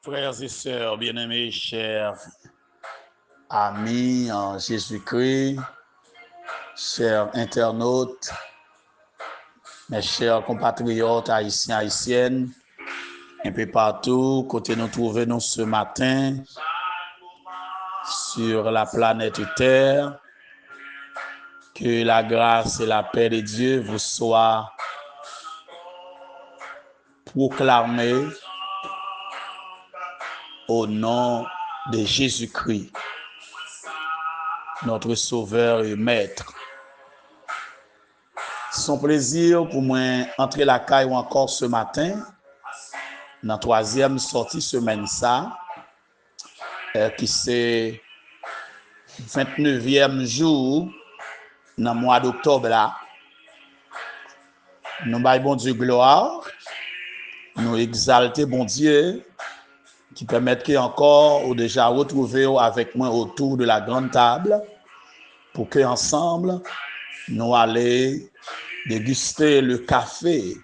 Frères et sœurs bien-aimés, chers amis en Jésus-Christ, chers internautes, mes chers compatriotes haïtiens, haïtiennes, un peu partout, côté nous trouvons ce matin sur la planète Terre, que la grâce et la paix de Dieu vous soient proclamées au nom de Jésus-Christ, notre Sauveur et Maître. C'est un plaisir pour moi entrer la caille encore ce matin, dans la troisième sortie semaine ça, qui c'est 29e jour dans le mois d'octobre là. Nous baillons bon Dieu gloire, nous exalter bon Dieu, qui permet que encore ou déjà retrouver avec moi autour de la grande table, pour que ensemble nous allions déguster le café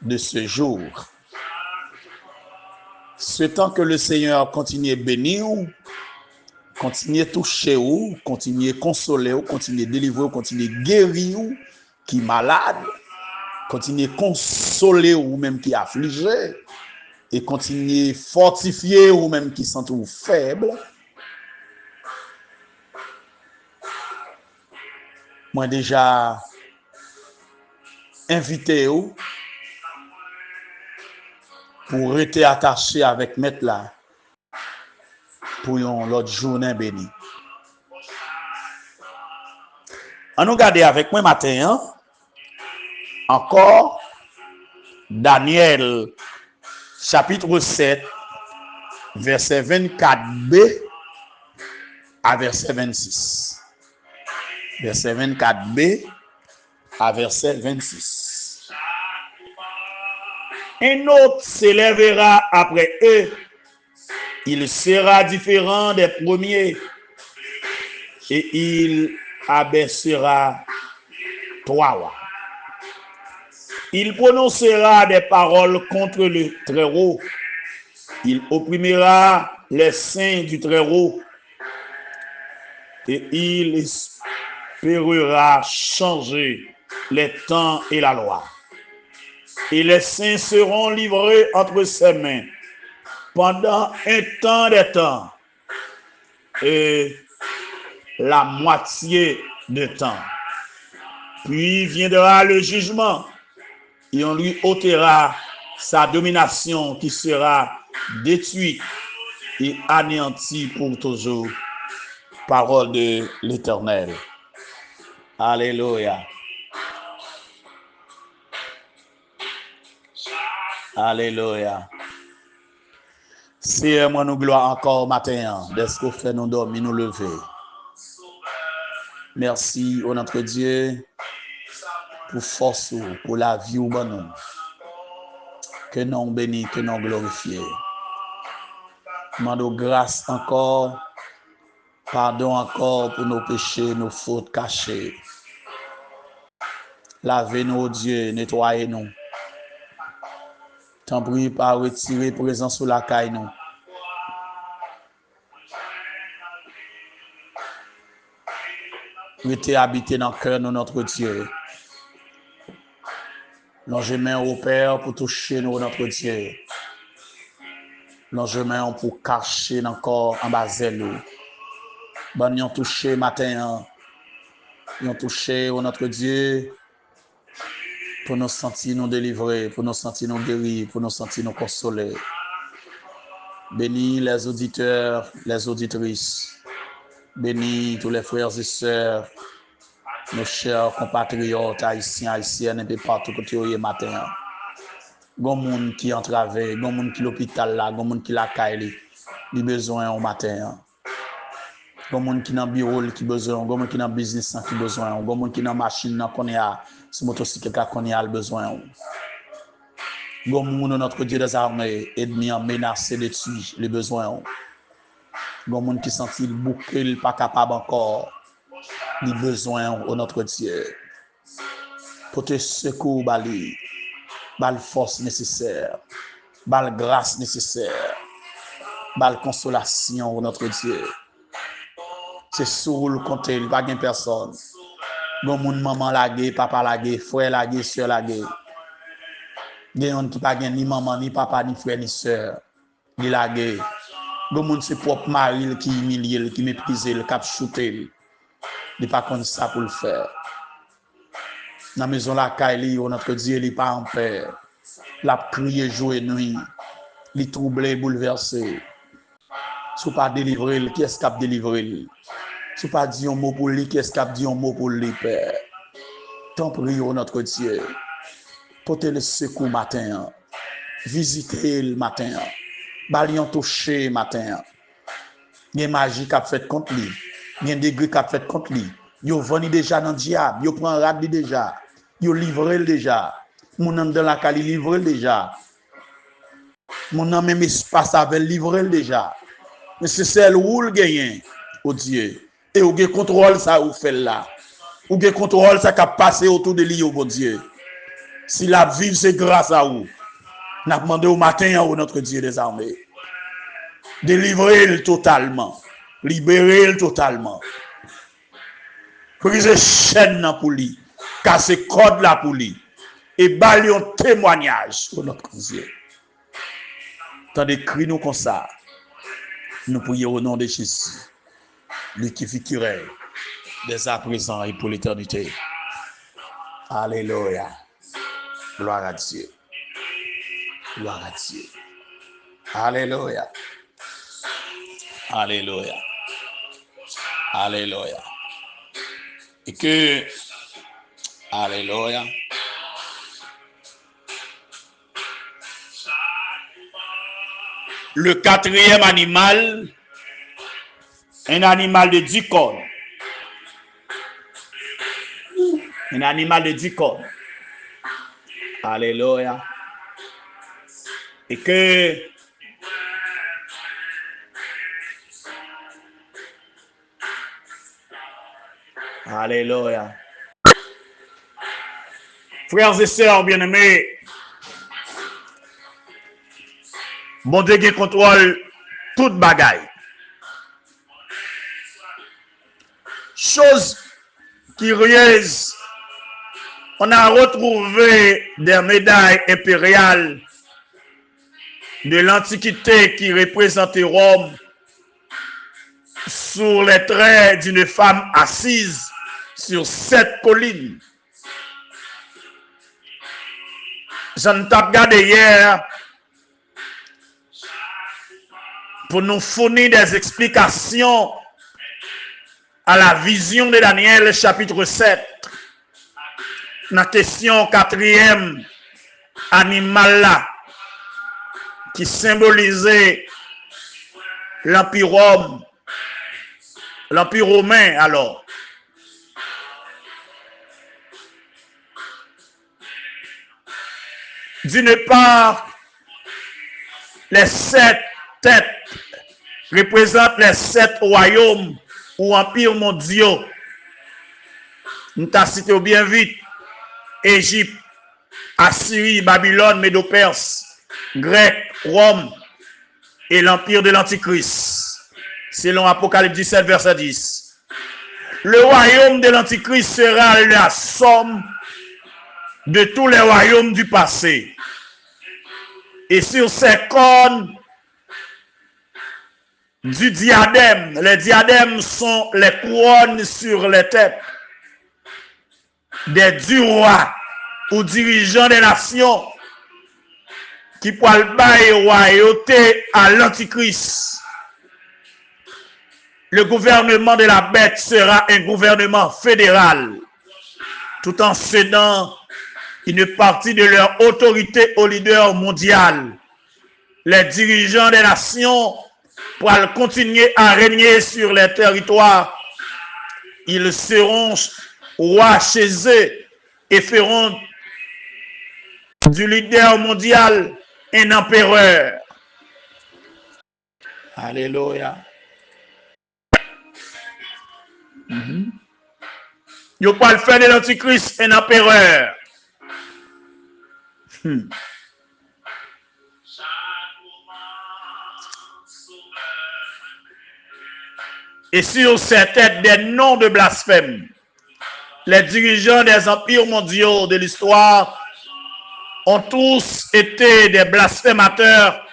de ce jour. Souhaitant que le Seigneur continue à bénir, continue à toucher, continue à consoler, continue à délivrer, continue à guérir, qui est malade, continue à consoler ou même qui est affligé, et continue à fortifier ou même qui sont faible. Moi déjà invité pour rester attaché avec maître là pour l'autre journée béni. On nous garder avec moi matin encore Daniel chapitre 7 verset 24b à verset 26. Verset 24b à verset 26. Un autre s'élèvera après eux. Il sera différent des premiers et il abaissera toi. Il prononcera des paroles contre le Très-Haut. Il opprimera les saints du Très-Haut et il espérera changer les temps et la loi. Et les saints seront livrés entre ses mains pendant un temps des temps et la moitié de temps. Puis viendra le jugement et on lui ôtera sa domination qui sera détruite et anéantie pour toujours. Parole de l'Éternel. Alléluia. Alléluia. Seigneur, moi nous gloire encore matin, dès ce que fait nous dormir, nous lever. Merci, ô notre Dieu, pour force, pour la vie ou bon. Que nous bénis, que nous glorifions. Demandons grâce encore, pardon encore pour nos péchés, nos fautes cachées. Lavez-nous, Dieu, nettoyez-nous. T'en prie pas retirer présence sous la caille nous. Restez habité dans le cœur de notre Dieu. Longez main au Père pour toucher nous, notre Dieu. Longez main pour cacher encore en bas de nous. Bon, nous touché matin. Nous touché au notre Dieu pour nous sentir nous délivrer, pour nous sentir nous guérir, pour nous sentir nous consoler. Bénis les auditeurs, les auditrices. Bénis tous les frères et sœurs, nos chers compatriotes haïtiens, haïtiennes, et peu partout côté où matin. Gon moun qui entravé, gon moun qui l'hôpital là, gon moun qui la caille, li besoin au matin. Gon moun qui dans bureau qui besoin, gon moun qui dans business qui besoin, gon moun qui dans machine nan connait a, sur motocyclette ka connait a besoin. Gon moun notre Dieu des armées, ennemi menacé de tuer les besoins. Gon moun qui senti le bouquet, il pas capable encore, les besoins au notre Dieu. Pour te secours bali, bal force nécessaire, bal grâce nécessaire. bal consolation pour notre Dieu. C'est sur le côté, il n'y a pas personne. Bon moun maman lagé, papa lagé, frère lagé, soeur lagé. Gen qui pas ni maman, ni papa, ni frère, ni soeur. Il lagé. Bon moun c'est propre mari qui humilie, qui méprise, qui cap shooter. Il pas comme ça pour le faire. Dans la maison la caille, notre Dieu, il pas en paix. La crié jour et nuit. Il troublé, bouleversé. Si pas délivrer, qui est-ce qui a délivré? Si pas dit un mot pour lui, qui est-ce qui a dit un mot pour lui, Père? Tant prions notre Dieu. Portez le secours matin. Visitez le matin. Balion touché matin. Il y a magie qui a fait contre lui. Il y a des degrés qui a fait contre lui. Yo venu déjà dans le diable. Yo prend rad déjà. Yo livré déjà. Mon nom dans la cali livré déjà. Mon nom même espace avec livré déjà. Mais c'est celle où le gagne au Dieu. Et où le contrôle ça ou fait là. Où le contrôle ça qui a passé autour de lui au Dieu. Si la vie c'est grâce à vous. N'a demandé au matin au notre Dieu des armées. Délivrer-le totalement. Libérer-le totalement. Briser chaîne pour lui. Casser code là pour lui. Et balayer un témoignage pour notre Dieu. Tandis que nous comme ça. Nous prions au nom de Jésus. Lui qui figurait dès à présent et pour l'éternité. Alléluia. Gloire à Dieu. Gloire à Dieu. Alléluia. Alléluia. Alléluia. Et que, alléluia. Le quatrième animal, un animal de 10 cornes. Un animal de 10 cornes. Alléluia. Et que alléluia. Frères et sœurs bien-aimés, bon Dieu qui contrôle toute bagaille. Chose curieuse, on a retrouvé des médailles impériales de l'Antiquité qui représentaient Rome sur les traits d'une femme assise sur 7 collines. J'en ai regardé hier pour nous fournir des explications à la vision de Daniel chapitre 7. La question 4e animal là qui symbolisait l'Empire Rome, l'Empire romain alors. D'une part, les 7 têtes représentent les 7 royaumes ou empires mondiaux. Nous t'as cité bien vite. Égypte, Assyrie, Babylone, Médo-Perse, Grec, Rome et l'empire de l'Antichrist. Selon Apocalypse 17, verset 10. Le royaume de l'Antichrist sera la somme de tous les royaumes du passé. Et sur ces cornes du diadème, les diadèmes sont les couronnes sur les têtes des durs rois ou dirigeants des nations qui pourraient bailler royauté à l'Antichrist. Le gouvernement de la bête sera un gouvernement fédéral, tout en cédant une partie de leur autorité au leader mondial. Les dirigeants des nations pourront continuer à régner sur les territoires. Ils seront rois chez eux et feront du leader mondial un empereur. Alléluia. Ils pourront faire de l'Antichrist un empereur. Et sur ces têtes des noms de blasphème, les dirigeants des empires mondiaux de l'histoire ont tous été des blasphémateurs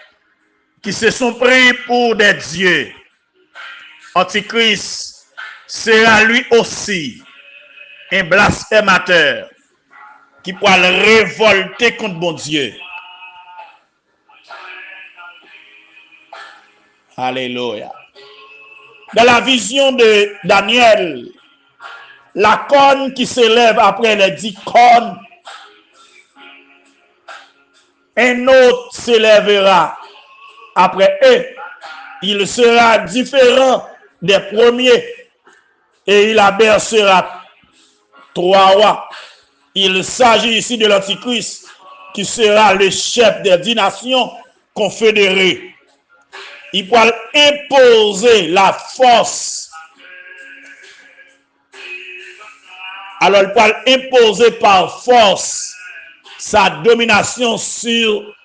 qui se sont pris pour des dieux. Antichrist sera lui aussi un blasphémateur qui pourra le révolter contre bon Dieu. Alléluia. Dans la vision de Daniel, la corne qui s'élève après les 10 cornes, un autre s'élèvera après eux. Il sera différent des premiers et il abaissera 3 rois. Il s'agit ici de l'Antichrist qui sera le chef des 10 nations confédérées. Il pourra imposer la force. Alors il pourra imposer par force sa domination sur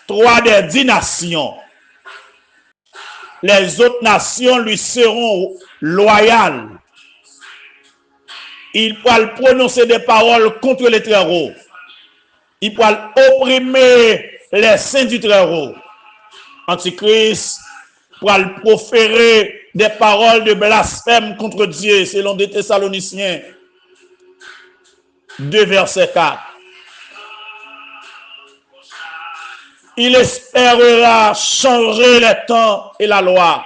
3 des 10 nations. Les autres nations lui seront loyales. Il pourra prononcer des paroles contre les Très-Haut. Il pourra opprimer les saints du Très-Haut. Antichrist pourra proférer des paroles de blasphème contre Dieu, selon 2 Thessaloniciens 2, verset 4. Il espérera changer les temps et la loi.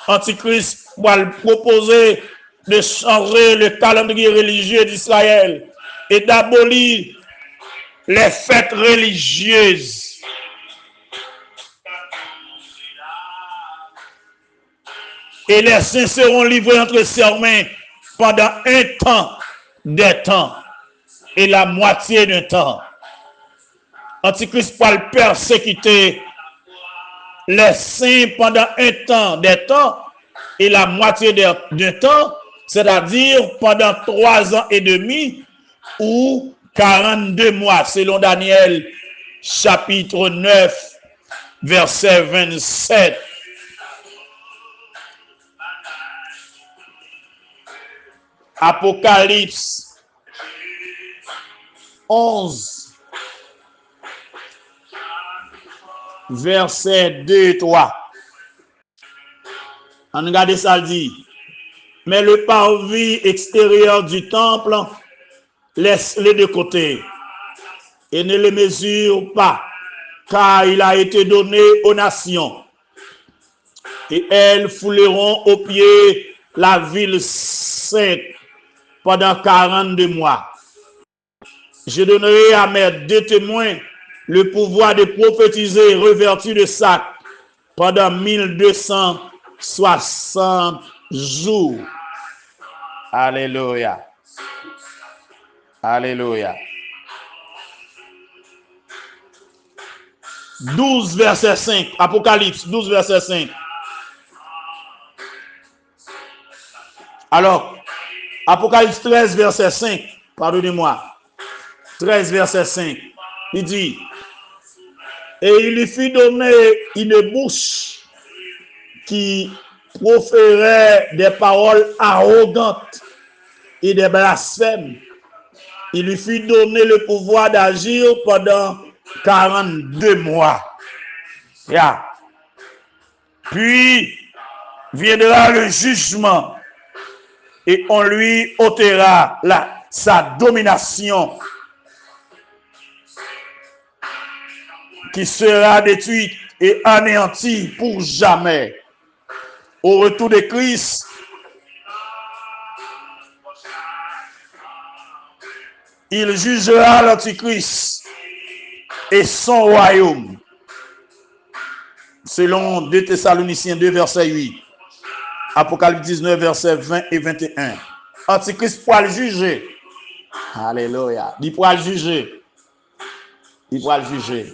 Antichrist va proposer de changer le calendrier religieux d'Israël et d'abolir les fêtes religieuses. Et les saints seront livrés entre ses mains pendant un temps, des temps, et la moitié d'un temps. Antichrist va le persécuter les saints pendant un temps, des temps, et la moitié d'un temps, c'est-à-dire pendant 3 ans et demi ou 42 mois, selon Daniel chapitre 9, verset 27. Apocalypse 11, verset 2 et 3. On regarde ça, dit, mais le parvis extérieur du temple, laisse-le de côté et ne le mesure pas, car il a été donné aux nations, et elles fouleront aux pieds la ville sainte pendant 42 mois. Je donnerai à mes 2 témoins le pouvoir de prophétiser revêtus de sac pendant 1260 jours. Alléluia. Alléluia. 12, verset 5. Apocalypse 12, verset 5. Alors, Apocalypse 13, verset 5. Pardonnez-moi. 13, verset 5. Il dit, et il lui fut donné une bouche qui proférait des paroles arrogantes et des blasphèmes. Il lui fut donné le pouvoir d'agir pendant 42 mois. Yeah. Puis viendra le jugement et on lui ôtera sa domination qui sera détruite et anéantie pour jamais. Au retour de Christ, il jugera l'Antichrist et son royaume. Selon 2 Thessaloniciens 2, verset 8. Apocalypse 19, verset 20 et 21. Antichrist pourra le juger. Alléluia. Il pourra le juger. Il pourra le juger.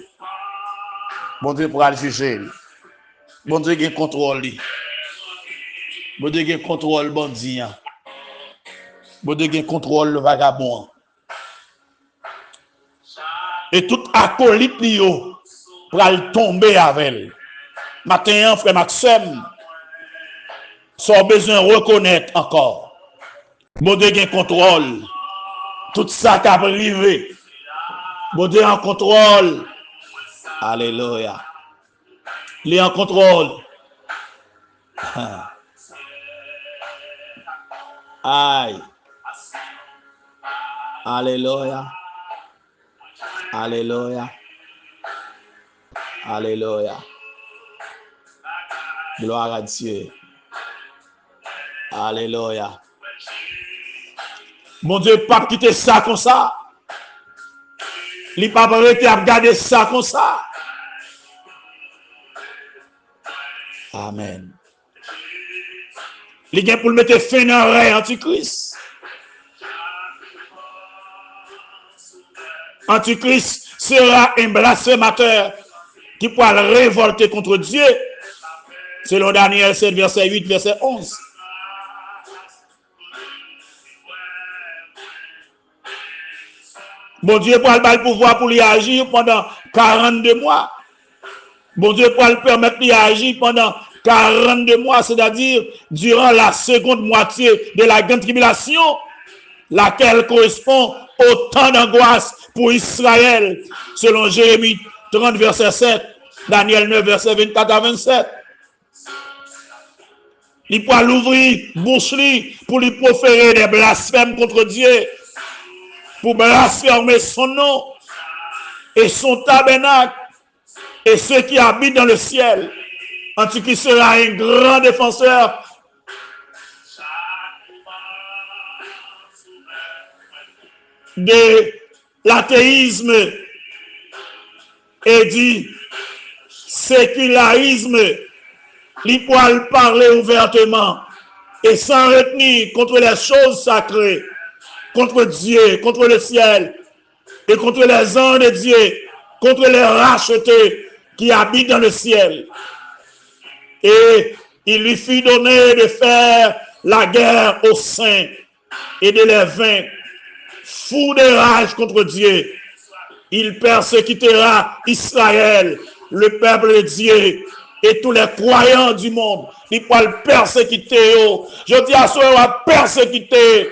Bon Dieu pourra le juger. Bon Dieu qui contrôle. Bon Dieu qui contrôle le bandit. Bon Dieu qui contrôle le vagabond. Et tout acolyte pral tomber avec elle. Matin, frère Maxime, sans besoin de reconnaître encore. Bon Dieu a contrôle. Tout ça qui a arrivé. Bon Dieu en contrôle. Alléluia. Il est en contrôle. Aïe. Alléluia. Alléluia. Alléluia. Gloire à Dieu. Alléluia. Mon Dieu, pas quitter ça comme ça. Il pas arrêté à regarder ça comme ça. Amen. Il vient pour le mettre fin dans le Antichrist. Antichrist sera un blasphémateur qui pourra révolter contre Dieu. Selon Daniel 7, verset 8, verset 11. Bon Dieu pourra le pouvoir pour lui agir pendant 42 mois. Bon Dieu pourra le permettre d'y agir pendant 42 mois, c'est-à-dire durant la seconde moitié de la grande tribulation, laquelle correspond au temps d'angoisse pour Israël, selon Jérémie 30, verset 7, Daniel 9, verset 24 à 27. Il pourra l'ouvrir, bouche pour lui proférer des blasphèmes contre Dieu, pour blasphémer son nom et son tabernacle et ceux qui habitent dans le ciel. Antichrist sera un grand défenseur de l'athéisme et du sécularisme. Il pourra le parler ouvertement et sans retenir contre les choses sacrées, contre Dieu, contre le ciel et contre les anges de Dieu, contre les rachetés qui habitent dans le ciel. Et il lui fut donné de faire la guerre aux saints et de les vaincre. Fou de rage contre Dieu, il persécutera Israël, le peuple de Dieu, et tous les croyants du monde. Il pourra le persécuter. Je dis à ceux qui vont persécuter,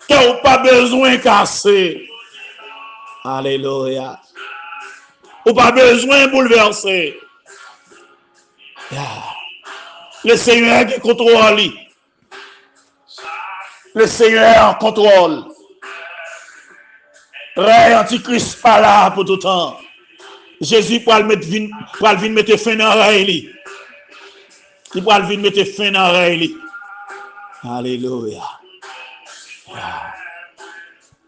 qui n'ont pas besoin de casser. Alléluia. Ou pas besoin de bouleverser. Le Seigneur qui contrôle. Le Seigneur contrôle. Ré Antichrist pas là pour tout temps. Jésus pourra le mettre fin dans la réalité. Il pourra le mettre fin dans la réalité. Alléluia.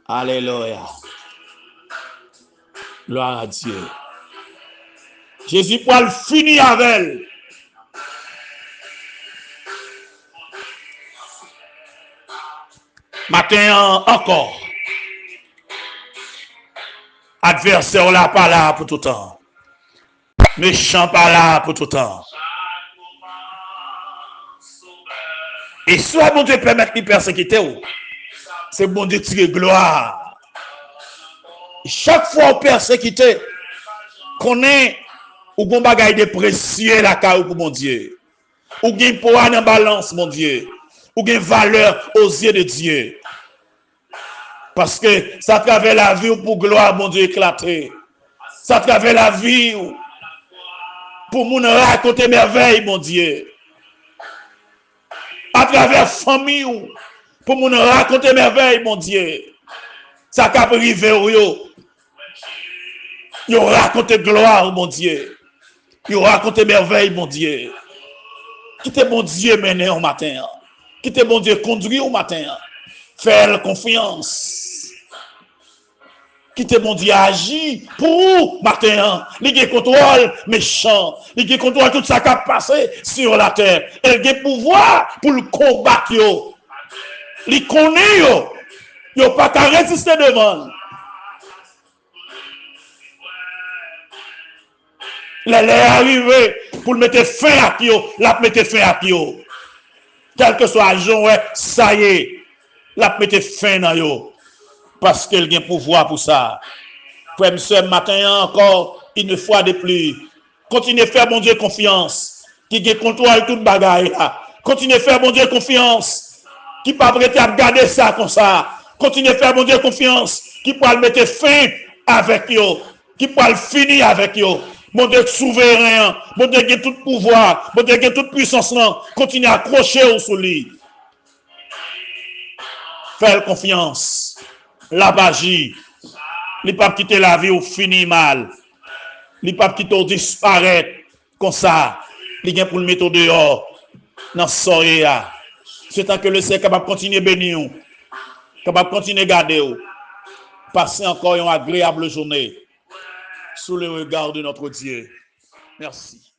Alléluia. Gloire à Dieu. Jésus pourra le finir avec elle. Matin encore. Adversaire là pas là pour tout temps. Méchant pas là pour tout temps. Et soit bon Dieu permettre de persécuter, c'est bon Dieu tirer gloire. Chaque fois on persécute, qu'on est ou bon bagaille de précieux la caille pour mon Dieu. Ou gain poids dans balance mon Dieu. Ou gain valeur aux yeux de Dieu. Parce que ça travers la vie pour gloire, mon Dieu, éclater. Ça travers la vie pour nous raconter merveille, mon Dieu. À travers la famille pour nous raconter merveille, mon Dieu. Ça cap arriver yo raconter gloire, mon Dieu. Yo raconter merveille, mon Dieu. Qui t'est bon Dieu mené au matin. Qui t'est bon Dieu conduit au matin. Faire confiance. Qui te bon Dieu agit pour matin. Il a contrôle méchant. Il a contrôle tout ça qui a passé sur la terre. Il a pouvoir pour le combattre. Il connaît. Il n'a pas qu'à résister devant. Il est arrivé pour mettre fin à qui. La mettre fin à qui. Quel que soit le jour, ça y est. La mettre fin à yo. Parce qu'elle a un pouvoir pour ça. Frère, ce matin encore, une fois de plus. Continuez à faire, mon Dieu, confiance. Qui contrôle toute bagaille là. Continuez à faire, mon Dieu, confiance. Qui pas prêter à garder ça comme ça. Continuez à faire, mon Dieu, confiance. Qui pourra le mettre fin avec eux. Qui pourra le finir avec eux. Mon Dieu souverain. Mon Dieu qui a tout pouvoir. Mon Dieu qui a toute puissance. Continuez à accrocher au soleil. Faites confiance. La magie. Les papes quitter la vie ou finir mal. Les papes quitter disparaître comme ça. Les gens pour le mettre dehors. Dans ce soirée. C'est tant que le Seigneur est capable de continuer à bénir. Capable de continuer à garder. Passer encore une agréable journée. Sous le regard de notre Dieu. Merci.